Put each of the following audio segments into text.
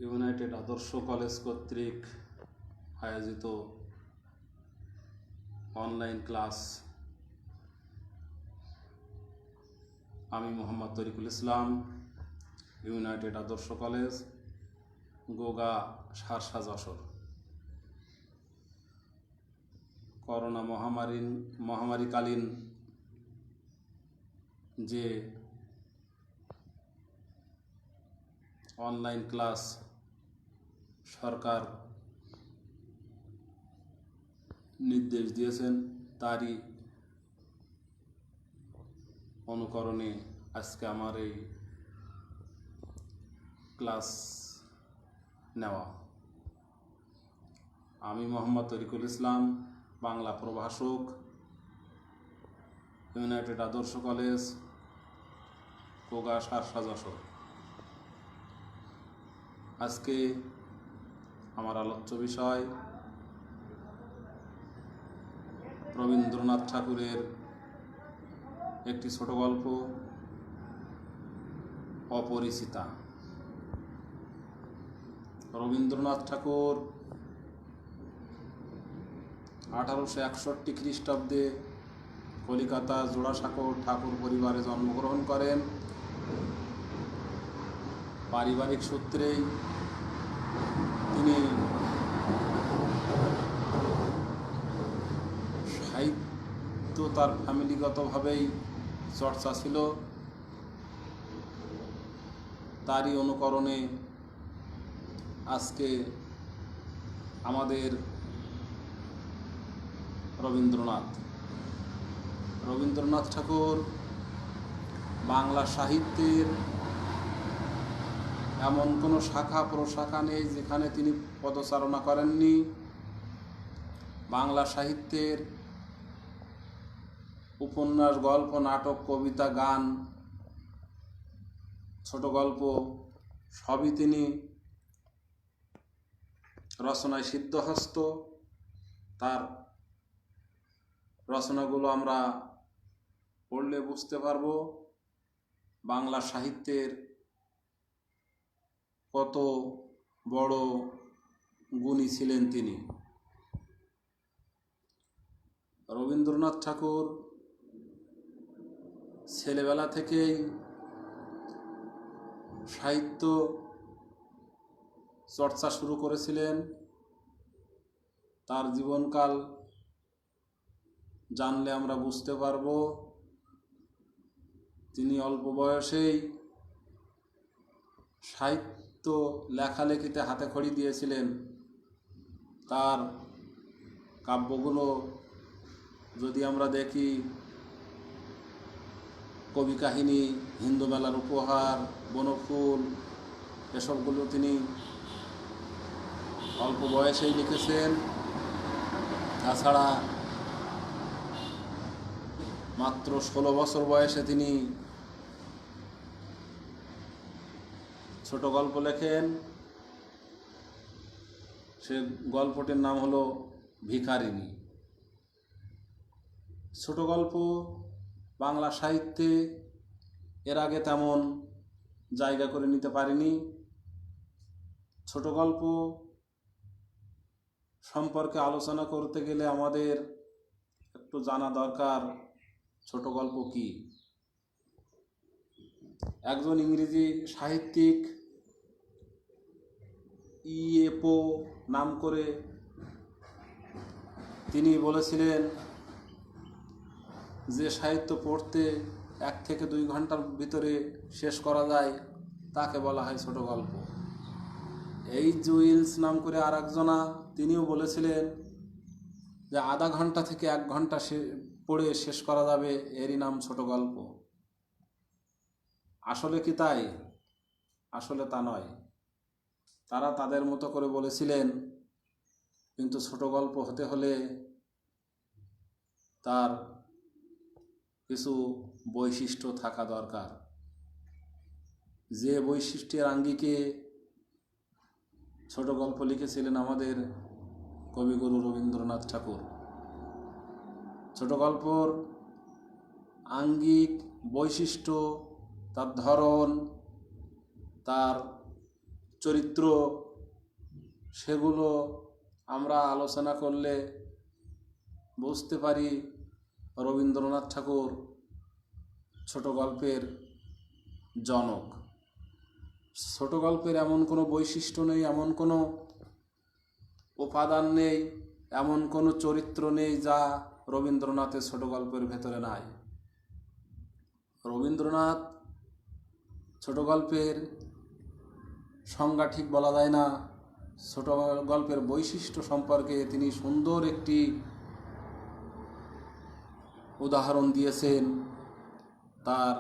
United আদর্শ college কর্তৃক আয়োজিত অনলাইন ক্লাস আমি মোহাম্মদ তরিকুল ইসলাম, ইউনাইটেড আদর্শ কলেজ, গোগা, সারসা, যশোর। করোনা মহামারীকালীন যে অনলাইন ক্লাস সরকার নির্দেশ দিয়েছেন, তারই অনুকরণে আজকে আমার এই ক্লাস নেওয়া। আমি মোহাম্মদ তরিকুল ইসলাম, বাংলা প্রভাষক, ইউনাইটেড আদর্শ কলেজ, গোগা, সারসা, যশোর। আজকে আমার আলোচ্য বিষয় রবীন্দ্রনাথ ঠাকুরের একটি ছোট গল্প, অপরিচিতা। রবীন্দ্রনাথ ঠাকুর 1861 খ্রিস্টাব্দে কলিকাতা জোড়াসাঁকোর ঠাকুর পরিবারে জন্মগ্রহণ করেন। পারিবারিক সূত্রেই তিনি সাহিত্য তার ফ্যামিলিগতভাবেই চর্চা ছিল, তারই অনুকরণে আজকে আমাদের রবীন্দ্রনাথ ঠাকুর বাংলা সাহিত্যের এমন কোনো শাখা প্রশাখা নেই যেখানে তিনি পদচারণা করেননি। বাংলা সাহিত্যের উপন্যাস, গল্প, নাটক, কবিতা, গান, ছোট গল্প সবই তিনি রচনায় সিদ্ধহস্ত। তার রচনাগুলো আমরা পড়লে বুঝতে পারব বাংলা সাহিত্যের কত বড় গুণী ছিলেন তিনি। রবীন্দ্রনাথ ঠাকুর ছেলেবেলা থেকেই সাহিত্য চর্চা শুরু করেছিলেন। তার জীবনকাল জানলে আমরা বুঝতে পারব তিনি অল্প বয়সেই সাহিত্য লেখালেখিতে হাতে খড়ি দিয়েছিলেন। তার কাব্যগুলো যদি আমরা দেখি, কবি কাহিনী, হিন্দু মেলার উপহার, বনফুল, এসবগুলো তিনি অল্প বয়সেই লিখেছেন। তাছাড়া মাত্র 16 বছর বয়সে তিনি ছোট গল্প লেখেন। সে গল্পটির নাম হলো ভিখারিণী। ছোট গল্প বাংলা সাহিত্যে এর আগে তেমন জায়গা করে নিতে পারেনি। ছোট গল্প সম্পর্কে আলোচনা করতে গেলে আমাদের একটু জানা দরকার ছোট গল্প কি। একজন ইংরেজি সাহিত্যিক ইয়েপো নাম করে তিনি বলেছিলেন যে সাহিত্য পড়তে 1 থেকে 2 ঘন্টার ভিতরে শেষ করা যায় তাকে বলা হয় ছোট গল্প। এইচ উইলস নাম করে আর একজনা তিনিও বলেছিলেন যে আধা ঘন্টা থেকে 1 ঘন্টা পড়ে শেষ করা যাবে, এরই নাম ছোট গল্প। আসলে কি তাই? আসলে তা নয়। তারা তাদের মতো করে বলেছিলেন, কিন্তু ছোট গল্প হতে হলে তার কিছু বৈশিষ্ট্য থাকা দরকার। যে বৈশিষ্ট্যের আঙ্গিকে ছোট গল্প লিখেছিলেন আমাদের কবিগুরু রবীন্দ্রনাথ ঠাকুর। ছোট গল্পর আঙ্গিক বৈশিষ্ট্য, তার ধরন, তার চরিত্র, সেগুলো আমরা আলোচনা করলে বুঝতে পারি রবীন্দ্রনাথ ঠাকুর ছোট গল্পের জনক। ছোট গল্পের এমন কোনো বৈশিষ্ট্য নেই, এমন কোনো উপাদান নেই, এমন কোনো চরিত্র নেই যা রবীন্দ্রনাথের ছোট গল্পের ভেতরে নাই। রবীন্দ্রনাথ ছোট গল্পের সংজ্ঞা ঠিক বলা যায় না, ছোট গল্পের বৈশিষ্ট্য সম্পর্কে তিনি সুন্দর একটি উদাহরণ দিয়েছেন তার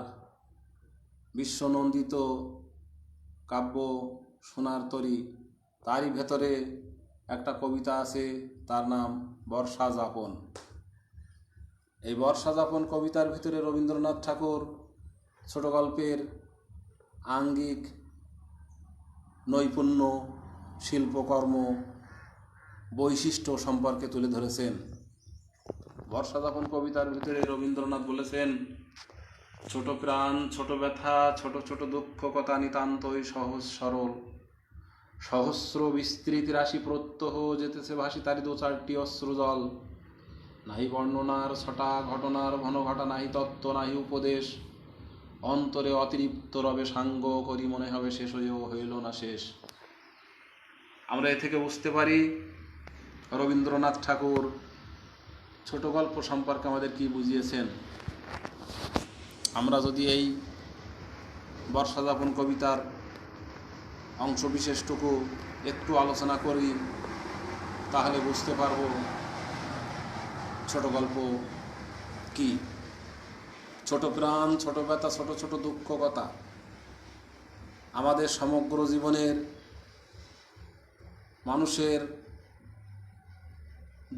বিশ্বনন্দিত কাব্য সোনার তরী। তারই ভেতরে একটা কবিতা আছে, তার নাম বর্ষা যাপন। এই বর্ষা যাপন কবিতার ভিতরে রবীন্দ্রনাথ ঠাকুর ছোট গল্পের আঙ্গিক নৈপুণ্য, শিল্পকর্ম, বৈশিষ্ট্য সম্পর্কে তুলে ধরেছেন। বর্ষা যাপন কবিতার ভিতরে রবীন্দ্রনাথ বলেছেন, ছোট প্রাণ, ছোট ব্যথা, ছোট ছোট দুঃখ কথা নিতান্তই সহজ সরল, সহস্র বিস্তৃতি রাশি প্রত্যহ যেতেছে ভাসি তারি দু চারটি অশ্রুজল, নাহি বর্ণনার ছটা ঘটনার ঘন ঘটা, নাহি তত্ত্ব নাহি উপদেশ, অন্তরে অতিরিক্ত রবে সাঙ্গ করি মনে হবে শেষ হয়েও হইল না শেষ। আমরা এ থেকে বুঝতে পারি রবীন্দ্রনাথ ঠাকুর ছোট গল্প সম্পর্কে আমাদের কি বুঝিয়েছেন। আমরা যদি এই বর্ষা যাপন কবিতার অংশ বিশেষটুকু একটু আলোচনা করি তাহলে বুঝতে পারব ছোট গল্প কি। ছোট প্রাণ, ছোট ব্যথা, ছোট ছোট দুঃখ কথা। আমাদের সমগ্র জীবনের মানুষের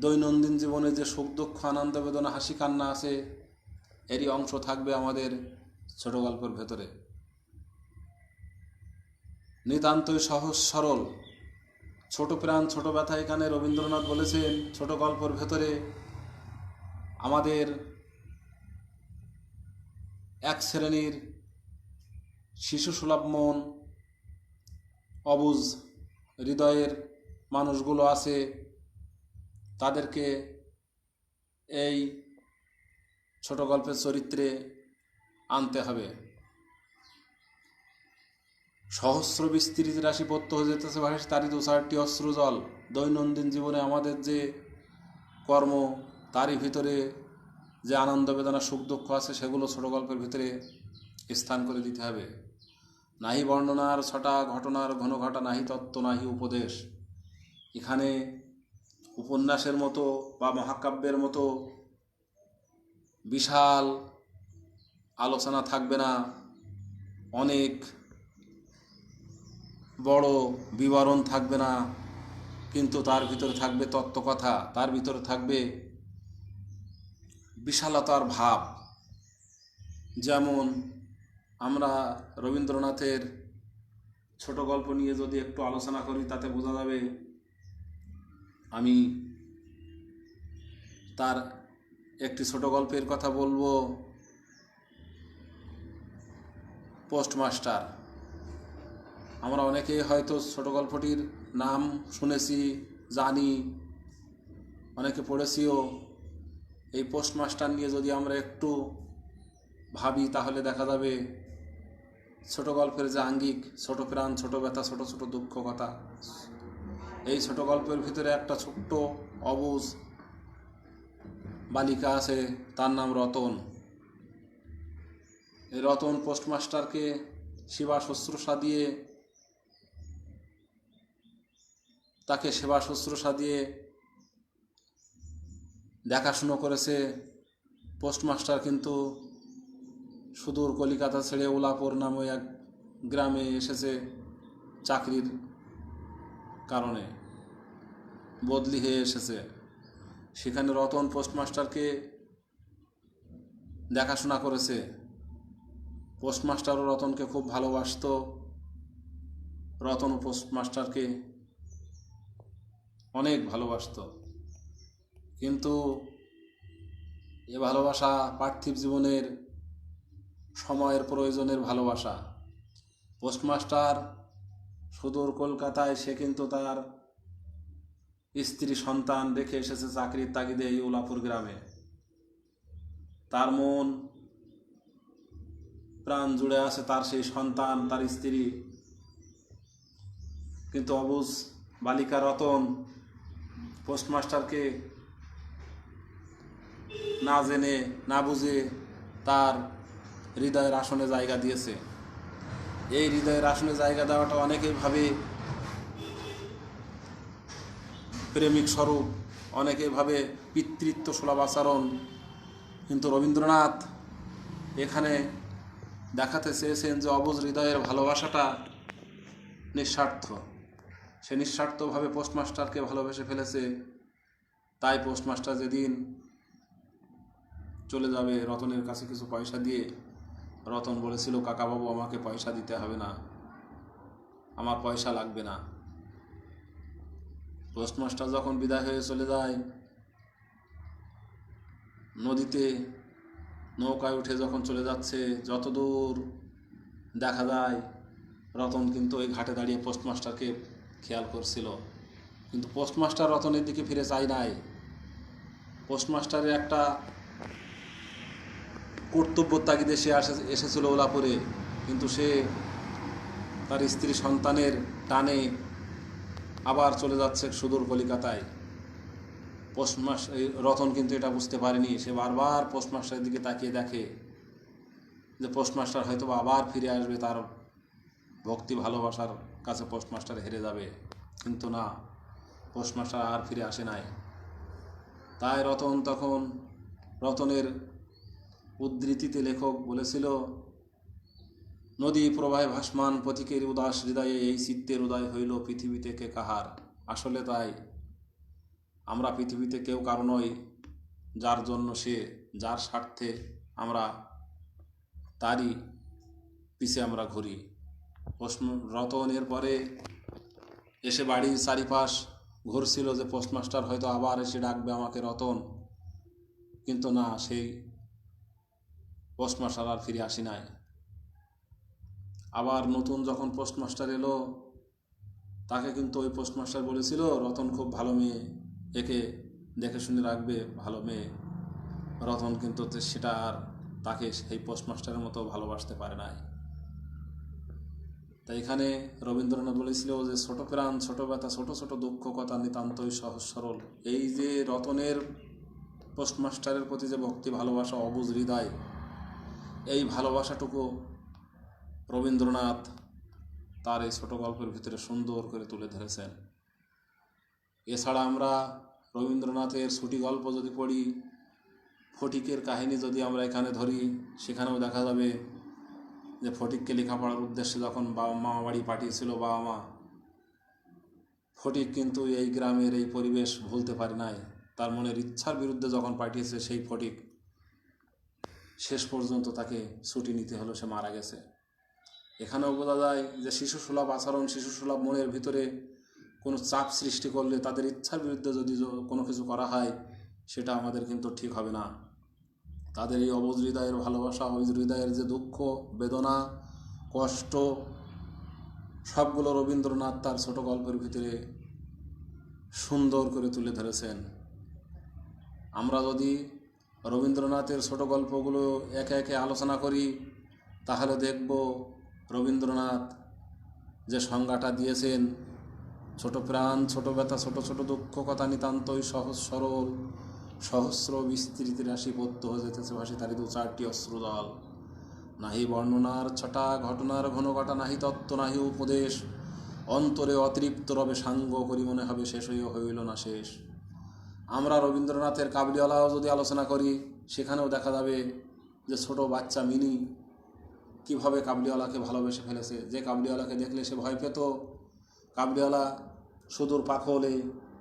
দৈনন্দিন জীবনে যে সুখ দুঃখ আনন্দ বেদনা হাসি কান্না আছে, এরই অংশ থাকবে আমাদের ছোট গল্পের ভেতরে। নিতান্তই সহজ সরল, ছোট প্রাণ ছোট ব্যথা। এখানে রবীন্দ্রনাথ বলেছেন ছোট গল্পের ভেতরে আমাদের এক শ্রেণীর শিশু সুলভ মন, অবুঝ হৃদয়ের মানুষগুলো আছে, তাদেরকে এই ছোট গল্পের চরিত্রে আনতে হবে। সহস্র বিস্তৃত রাশি প্রত্যহ যেতেছে ভাসি তারই দু চারটি অশ্রু জল। দৈনন্দিন জীবনে আমাদের যে কর্ম, তারই ভিতরে যে আনন্দ বেদনা সুখ দুঃখ আছে, সেগুলো ছোট গল্পের ভিতরে স্থান করে দিতে হবে। নাহি বর্ণনার ছটা ঘটনার ঘন ঘটা, নাহি তত্ত্ব নাহি উপদেশ। এখানে উপন্যাসের মতো বা মহাকাব্যের মতো বিশাল আলোচনা থাকবে না, অনেক বড় বিবরণ থাকবে না, কিন্তু তার ভিতরে থাকবে তত্ত্বকথা, তার ভিতরে থাকবে বিশালতার ভাব। যেমন আমরা রবীন্দ্রনাথের ছোট গল্প নিয়ে যদি একটু আলোচনা করি তাতে বোঝা যাবে। আমি তার একটি ছোট গল্পের কথা বলবো, পোস্টমাস্টার। আমরা অনেকেই হয়তো ছোট গল্পটির নাম শুনেছি, জানি, অনেকে পড়েছিও। এই পোস্টমাস্টার নিয়ে যদি আমরা একটু ভাবি তাহলে দেখা যাবে ছোট গল্পের যে আঙ্গিক, ছোট প্রাণ ছোট ব্যথা, ছোট ছোট দুঃখ কথা। এই ছোট গল্পের ভিতরে একটা ছোট্ট অবুঝ বালিকা আছে, তার নাম রতন। এই রতন পোস্টমাস্টারকে সেবা শুশ্রূষা দিয়ে, তাকে সেবা শুশ্রূষা দিয়ে দেখাশুনো করেছে। পোস্টমাস্টার কিন্তু সুদূর কলিকাতা ছেড়ে উলাপুর নামে এক গ্রামে এসেছে চাকরির কারণে, বদলি হয়ে এসেছে। সেখানে রতন পোস্টমাস্টারকে দেখাশোনা করেছে। পোস্টমাস্টারও রতনকে খুব ভালোবাসত। রতন পোস্টমাস্টারকে অনেক ভালোবাসত, কিন্তু এ ভালোবাসা পার্থিব জীবনের সময়ের প্রয়োজনের ভালোবাসা। পোস্টমাস্টার সুদূর কলকাতায় সে কিন্তু তার স্ত্রী সন্তান রেখে এসেছে চাকরির তাগিদে এই উলাপুর গ্রামে। তার মন প্রাণ জুড়ে আছে তার সেই সন্তান, তার স্ত্রী। কিন্তু অবুঝ বালিকা রতন পোস্টমাস্টারকে না জেনে না বুঝে তার হৃদয়ের আসনে জায়গা দিয়েছে। এই হৃদয়ের আসনে জায়গা দেওয়াটা অনেকেই ভাবে প্রেমিক স্বরূপ, অনেকে ভাবে পিতৃত্ব সুলভ আচরণ, কিন্তু রবীন্দ্রনাথ এখানে দেখাতে চেয়েছেন যে অবুঝ হৃদয়ের ভালোবাসাটা নিঃস্বার্থ। সে নিঃস্বার্থভাবে পোস্টমাস্টারকে ভালোবেসে ফেলেছে। তাই পোস্টমাস্টার যেদিন চলে যাবে রতনের কাছে কিছু পয়সা দিয়ে, রতন বলেছিল, কাকাবাবু আমাকে পয়সা দিতে হবে না, আমার পয়সা লাগবে না। পোস্টমাস্টার যখন বিদায় হয়ে চলে যায়, নদীতে নৌকায় উঠে যখন চলে যাচ্ছে, যতদূর দেখা যায় রতন কিন্তু ওই ঘাটে দাঁড়িয়ে পোস্টমাস্টারকে খেয়াল করছিল। কিন্তু পোস্টমাস্টার রতনের দিকে ফিরে চাই নাই। পোস্টমাস্টারের একটা কর্তব্য তাগিদে সে এসেছিল ওলাপুরে, কিন্তু সে তার স্ত্রী সন্তানের টানে আবার চলে যাচ্ছে সুদূর কলিকাতায়। রতন কিন্তু এটা বুঝতে পারেনি। সে বারবার পোস্টমাস্টারের দিকে তাকিয়ে দেখে যে পোস্টমাস্টার হয়তো আবার ফিরে আসবে, তার ভক্তি ভালোবাসার কাছে পোস্টমাস্টার হেরে যাবে। কিন্তু না, পোস্টমাস্টার আর ফিরে আসে নাই। তাই রতনের উদ্ধৃতিতে লেখক বলেছিল, নদী প্রবাহে ভাসমান পথিকের উদাস হৃদয়ে এই চিত্তের উদয় হইল পৃথিবীতে কে কাহার। আসলে তাই, আমরা পৃথিবীতে কেউ কারো নই, যার জন্য সে, যার স্বার্থে আমরা তারই পিছে আমরা ঘুরি। রতনের পরে এসে বাড়ির চারিপাশ ঘুরছিল যে পোস্টমাস্টার হয়তো আবার এসে ডাকবে আমাকে রতন, কিন্তু না, সেই পোস্টমাস্টার আর ফিরে আসি নাই। আবার নতুন যখন পোস্টমাস্টার এলো, তাকে কিন্তু ওই পোস্টমাস্টার বলেছিল, রতন খুব ভালো মেয়ে, একে দেখে শুনে রাখবে, ভালো মেয়ে। রতন কিন্তু সেটা আর তাকে সেই পোস্টমাস্টারের মতো ভালোবাসতে পারে নাই। তাই এখানে রবীন্দ্রনাথ বলেছিল যে ছোট প্রাণ, ছোট ব্যথা, ছোট ছোট দুঃখ কথা নিতান্তই সহজ সরল। এই যে রতনের পোস্টমাস্টারের প্রতি যে ভক্তি ভালোবাসা, অবুঝ হৃদয়, এই ভালোবাসাটুকু রবীন্দ্রনাথ তার এই ছোট গল্পের ভিতরে সুন্দর করে তুলে ধরেছেন। এছাড়া আমরা রবীন্দ্রনাথের ছুটি গল্প যদি পড়ি, ফটিকের কাহিনী যদি আমরা এখানে ধরি, সেখানেও দেখা যাবে যে ফটিককে লেখাপড়ার উদ্দেশ্যে যখন মামা বাড়ি পাঠিয়েছিল বাবা মা, ফটিক কিন্তু এই গ্রামের এই পরিবেশ ভুলতে পারে নাই। তার মনের ইচ্ছার বিরুদ্ধে যখন পাঠিয়েছে সেই ফটিক, শেষ পর্যন্ত তাকে ছুটি নিতে হলো, সে মারা গেছে। এখানেও বোঝা যায় যে শিশুসুলভ আচরণ, শিশুসুলভ মনের ভিতরে কোনো চাপ সৃষ্টি করলে, তাদের ইচ্ছার বিরুদ্ধে যদি কোনো কিছু করা হয়, সেটা আমাদের কিন্তু ঠিক হবে না। তাদের এই অবুঝ হৃদয়ের ভালোবাসা, অবুঝ হৃদয়ের যে দুঃখ বেদনা কষ্ট, সবগুলো রবীন্দ্রনাথ তার ছোট গল্পের ভিতরে সুন্দর করে তুলে ধরেছেন। আমরা যদি রবীন্দ্রনাথের ছোট গল্পগুলো একে একে আলোচনা করি, তাহলে দেখব রবীন্দ্রনাথ যে সংজ্ঞাটা দিয়েছেন, ছোট প্রাণ, ছোট ব্যথা, ছোট ছোট দুঃখ কথা নিতান্তই সহজ সরল, সহস্র বিস্তৃতি রাশি পদ্য যেতেছে ভাসি তারি দু চারটি অশ্রুদল। নাহি বর্ণনার ছটা, ঘটনার ঘন ঘটা, নাহি তত্ত্ব নাহি উপদেশ, অন্তরে অতৃপ্ত রবে সাঙ্গ করি মনে হবে শেষ হইল না শেষ। আমরা রবীন্দ্রনাথের কাবুলিওয়ালাও যদি আলোচনা করি, সেখানেও দেখা যাবে যে ছোট বাচ্চা মিনি কীভাবে কাবুলিওয়ালাকে ভালোবেসে ফেলেছে। যে কাবুলিওয়ালাকে দেখলে সে ভয় পেত, কাবুলিওয়ালা সুদূর পাখলে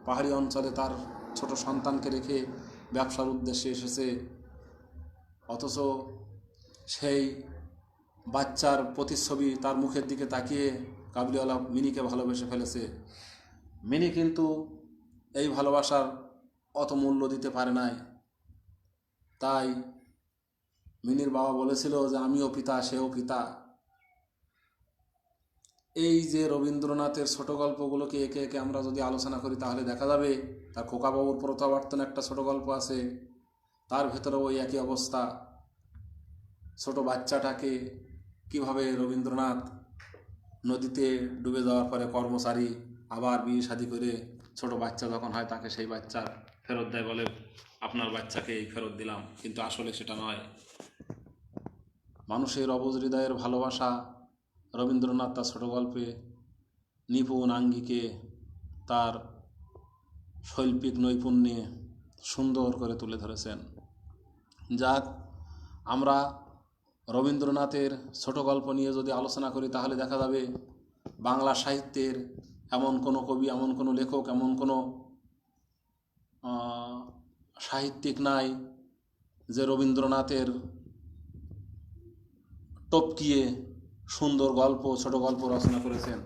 পাহাড়ি অঞ্চলে তার ছোট সন্তানকে রেখে ব্যবসার উদ্দেশ্যে এসেছে, অথচ সেই বাচ্চার প্রতিচ্ছবি তার মুখের দিকে তাকিয়ে কাবুলিওয়ালা মিনিকে ভালোবেসে ফেলেছে। মিনি কিন্তু এই ভালোবাসার অত মূল্য দিতে পারে নাই। তাই মিনির বাবা বলেছিল যে আমিও পিতা, সেও পিতা। এই যে রবীন্দ্রনাথের ছোট গল্পগুলোকে একে একে আমরা যদি আলোচনা করি তাহলে দেখা যাবে তার খোকাবাবুর প্রত্যাবর্তন একটা ছোট গল্প আছে, তার ভেতরে ওই একই অবস্থা। ছোট বাচ্চাটাকে কিভাবে রবীন্দ্রনাথ নদীতে ডুবে যাওয়ার পরে কর্মচারী আবার বিয়ে শাদী করে ছোট বাচ্চা যখন হয় তাকে সেই বাচ্চা ফেরত দেয়, বলে আপনার বাচ্চাকে এই ফেরত দিলাম, কিন্তু আসলে সেটা নয়। মানুষের অবুঝ হৃদয়ের ভালোবাসা রবীন্দ্রনাথ তার ছোট গল্পে নিপুণ আঙ্গিকে তার শৈল্পিক নৈপুণ্যে সুন্দর করে তুলে ধরেছেন। যাক, আমরা রবীন্দ্রনাথের ছোট গল্প নিয়ে যদি আলোচনা করি তাহলে দেখা যাবে বাংলা সাহিত্যের এমন কোনো কবি, এমন কোনো লেখক, এমন কোনো সাহিত্যিক নাই যে রবীন্দ্রনাথের টপকিয়ে সুন্দর গল্প, ছোট গল্প রচনা করেছেন।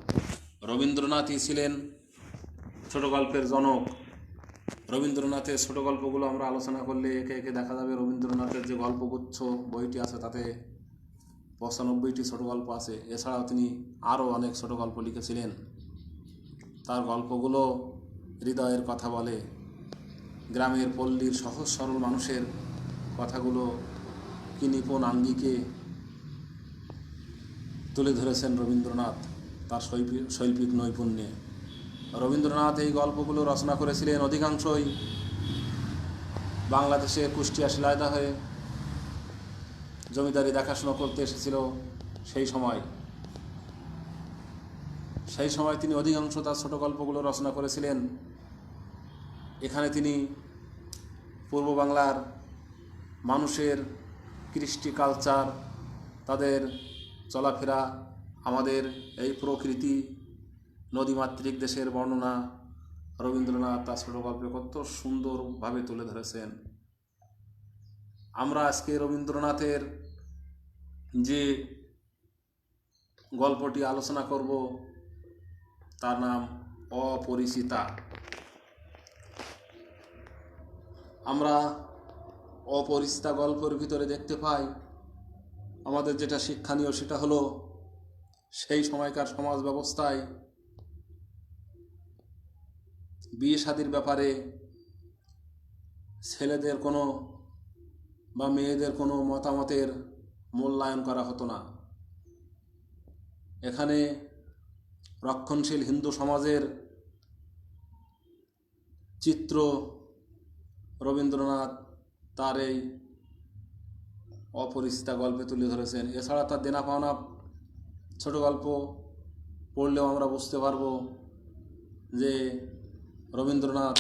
রবীন্দ্রনাথই ছিলেন ছোট গল্পের জনক। রবীন্দ্রনাথের ছোট গল্পগুলো আমরা আলোচনা করলে একে একে দেখা যাবে রবীন্দ্রনাথের যে গল্পগুচ্ছ বইটি আছে তাতে 95টি ছোট গল্প আছে। এছাড়াও তিনি আরও অনেক ছোট গল্প লিখেছিলেন। তার গল্পগুলো হৃদয়ের কথা বলে, গ্রামের পল্লীর সহজ সরল মানুষের কথাগুলো কি নিপুণ আঙ্গিকে তুলে ধরেছেন রবীন্দ্রনাথ তার শৈল্পিক নৈপুণ্যে। রবীন্দ্রনাথ এই গল্পগুলো রচনা করেছিলেন অধিকাংশই বাংলাদেশে কুষ্টিয়া শিলাইদহ হয়ে জমিদারি দেখাশোনা করতে এসেছিল। সেই সময় তিনি অধিকাংশ তার ছোট গল্পগুলো রচনা করেছিলেন। এখানে তিনি পূর্ব বাংলার মানুষের কৃষ্টি কালচার, তাদের চলাফেরা, আমাদের এই প্রকৃতি, নদীমাতৃক দেশের বর্ণনা রবীন্দ্রনাথ তার ছোট গল্পে কত সুন্দরভাবে তুলে ধরেছেন। আমরা আজকে রবীন্দ্রনাথের যে গল্পটি আলোচনা করব তার নাম অপরিচিতা। আমরা অপরিচিতা গল্পের ভিতরে দেখতে পাই আমাদের যেটা শিক্ষণীয় সেটা হলো সেই সময়কার সমাজ ব্যবস্থায় বিয়ে শাদীর ব্যাপারে ছেলেদের কোনো বা মেয়েদের কোনো মতামতের মূল্যায়ন করা হতো না। এখানে রক্ষণশীল হিন্দু সমাজের চিত্র রবীন্দ্রনাথ তার এই অপরিচিতা গল্পে তুলে ধরেছেন। এছাড়া তার দেনা পাওনা ছোট গল্প পড়লেও আমরা বুঝতে পারব যে রবীন্দ্রনাথ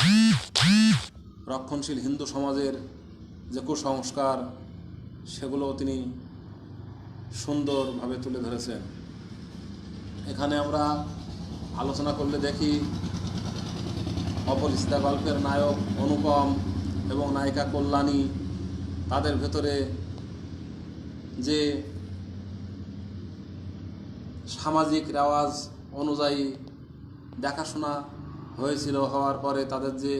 রক্ষণশীল হিন্দু সমাজের যে কুসংস্কার সেগুলো তিনি সুন্দরভাবে তুলে ধরেছেন। এখানে আমরা আলোচনা করলে দেখি অপরিচিতা গল্পের নায়ক অনুপম এবং নায়িকা কল্যাণী, তাদের ভেতরে যে সামাজিক রেওয়াজ অনুযায়ী দেখাশোনা হয়েছিল, হওয়ার পরে তাদের যে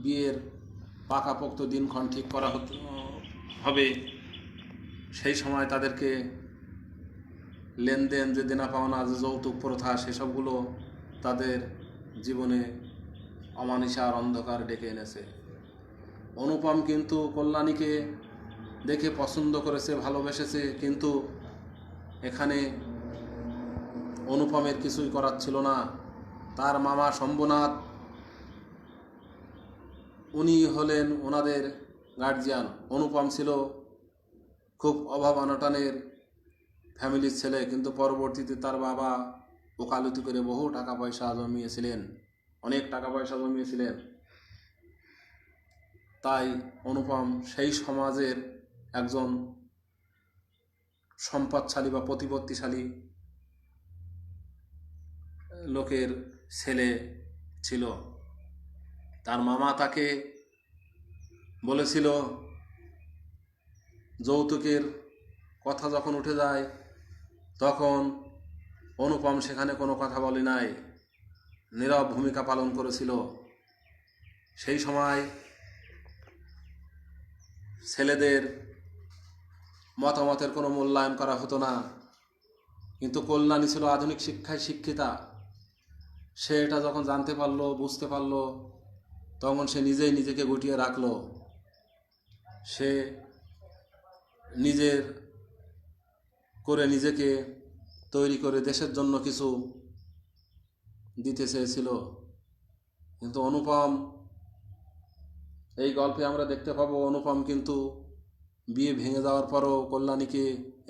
বিয়ের পাকাপোক্ত দিনক্ষণ ঠিক করা হবে, সেই সময় তাদেরকে লেনদেন, যে দেনা পাওনা, যে যৌতুক প্রথা, সেসবগুলো তাদের জীবনে অমানিসার অন্ধকার ডেকে এনেছে। অনুপম কিন্তু কল্যাণীকে দেখে পছন্দ করেছে, ভালোবেসেছে, কিন্তু এখানে অনুপমের কিছুই করার ছিল না। তার মামা শম্ভুনাথ, উনি হলেন ওনাদের গার্জিয়ান। অনুপম ছিল খুব অভাব অনটনের ফ্যামিলির ছেলে, কিন্তু পরবর্তীতে তার বাবা ওকালতি করে বহু টাকা পয়সা জমিয়েছিলেন, অনেক টাকা পয়সা জমিয়েছিলেন। তাই অনুপম সেই সমাজের একজন সম্পদশালী বা প্রতিপত্তিশালী লোকের ছেলে ছিল। তার মামা তাকে বলেছিল, যৌতুকের কথা যখন উঠে যায় তখন অনুপম সেখানে কোনো কথা বলে নাই, নীরব ভূমিকা পালন করেছিল। সেই সময় ছেলেদের মতামতের কোনো মূল্যায়ন করা হতো না। কিন্তু কল্যাণী ছিল আধুনিক শিক্ষায় শিক্ষিতা। সে এটা যখন জানতে পারলো, বুঝতে পারলো, তখন সে নিজেই নিজেকে গুটিয়ে রাখলো। সে নিজের করে নিজেকে তৈরি করে দেশের জন্য কিছু দিতে চেয়েছিল। কিন্তু অনুপম, এই গল্পে আমরা দেখতে পাবো অনুপম কিন্তু বিয়ে ভেঙে যাওয়ার পরও কল্যাণীকে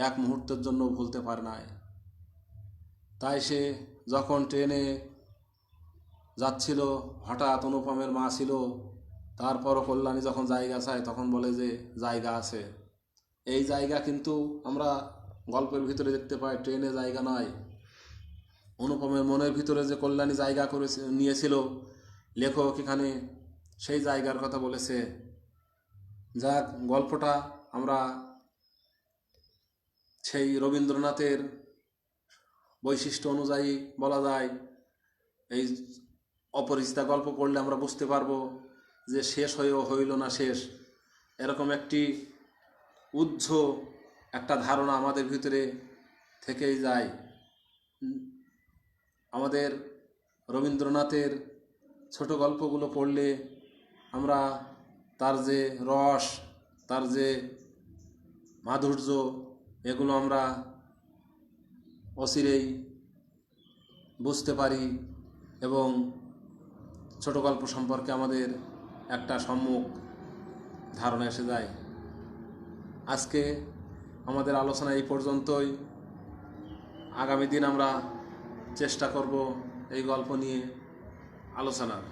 এক মুহূর্তের জন্য ভুলতে পারে নাই। তাই সে যখন ট্রেনে যাচ্ছিল, হঠাৎ অনুপমের মা ছিল, তারপরও কল্যাণী যখন জায়গা চায় তখন বলে যে জায়গা আছে। এই জায়গা কিন্তু আমরা গল্পের ভিতরে দেখতে পাই, ট্রেনে জায়গা নয়। অনুপমের মনের ভিতরে যে কল্যাণী জায়গা করে নিয়েছিল, লেখক এখানে সেই জায়গার কথা বলেছে। যাক, গল্পটা আমরা সেই রবীন্দ্রনাথের বৈশিষ্ট্য অনুযায়ী বলা যায়, এই অপরিচিতা গল্প পড়লে আমরা বুঝতে পারবো যে শেষ হয়েও হইল না শেষ, এরকম একটি উজ্জ একটা ধারণা আমাদের ভিতরে থেকেই যায়। আমাদের রবীন্দ্রনাথের ছোট গল্পগুলো পড়লে আমরা তার যে রস, তার যে মাধুর্য, এগুলো আমরা অচিরেই বুঝতে পারি এবং ছোট গল্প সম্পর্কে আমাদের একটা সম্যক ধারণা এসে যায়। আজকে আমাদের আলোচনা এই পর্যন্তই। আগামী দিন আমরা চেষ্টা করব এই গল্প নিয়ে আলোচনার।